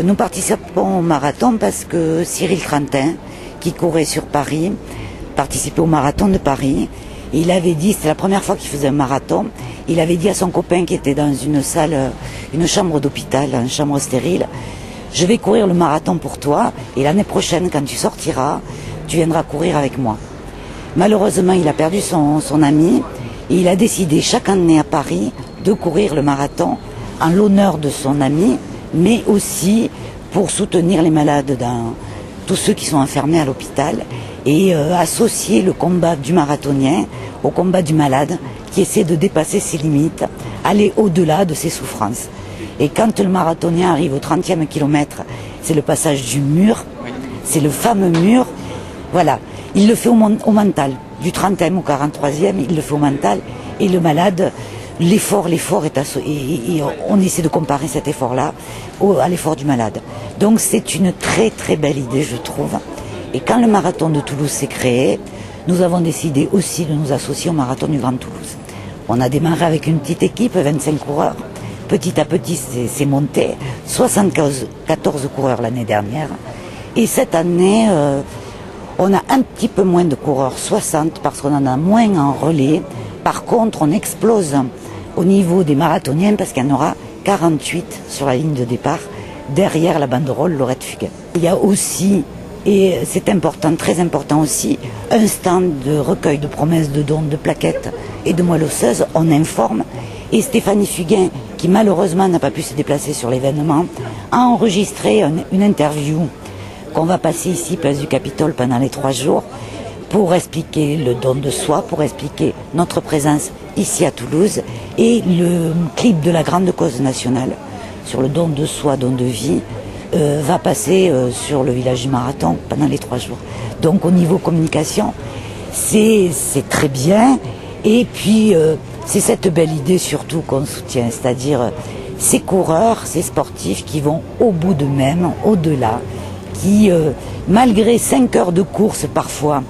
Nous participons au marathon parce que Cyril Crantin, qui courait sur Paris, participait au marathon de Paris. Et il avait dit, c'était la première fois qu'il faisait un marathon, il avait dit à son copain qui était dans une salle, une chambre d'hôpital, une chambre stérile, je vais courir le marathon pour toi et l'année prochaine, quand tu sortiras, tu viendras courir avec moi. Malheureusement, il a perdu son ami et il a décidé chaque année à Paris de courir le marathon en l'honneur de son ami, mais aussi pour soutenir les malades, tous ceux qui sont enfermés à l'hôpital, et associer le combat du marathonien au combat du malade qui essaie de dépasser ses limites, aller au-delà de ses souffrances. Et quand le marathonien arrive au 30e kilomètre, c'est le passage du mur, c'est le fameux mur, voilà, il le fait au mental, du 30e au 43e, il le fait au mental, et le malade, l'effort est et on essaie de comparer cet effort-là à l'effort du malade. Donc c'est une très très belle idée, je trouve. Et quand le marathon de Toulouse s'est créé, nous avons décidé aussi de nous associer au marathon du Grand Toulouse. On a démarré avec une petite équipe, 25 coureurs. Petit à petit, c'est monté. 14 coureurs l'année dernière. Et cette année, on a un petit peu moins de coureurs, 60, parce qu'on en a moins en relais. Par contre, on explose au niveau des marathoniens parce qu'il y en aura 48 sur la ligne de départ, derrière la banderole Laurette Fugain. Il y a aussi, et c'est important, très important aussi, un stand de recueil de promesses de dons de plaquettes et de moelle osseuse. On informe. Et Stéphanie Fugain, qui malheureusement n'a pas pu se déplacer sur l'événement, a enregistré une interview qu'on va passer ici, place du Capitole, pendant les 3 jours, pour expliquer le don de soi, pour expliquer notre présence ici à Toulouse, et le clip de la grande cause nationale sur le don de soi, don de vie, va passer sur le village du marathon pendant les 3 jours. Donc au niveau communication, c'est très bien, et puis c'est cette belle idée surtout qu'on soutient, c'est-à-dire ces coureurs, ces sportifs qui vont au bout d'eux-mêmes, au-delà, qui malgré 5 heures de course parfois,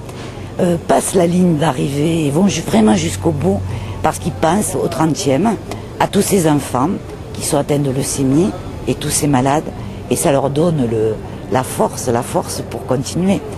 passent la ligne d'arrivée et vont vraiment jusqu'au bout parce qu'ils pensent au 30e, à tous ces enfants qui sont atteints de leucémie et tous ces malades, et ça leur donne la force pour continuer.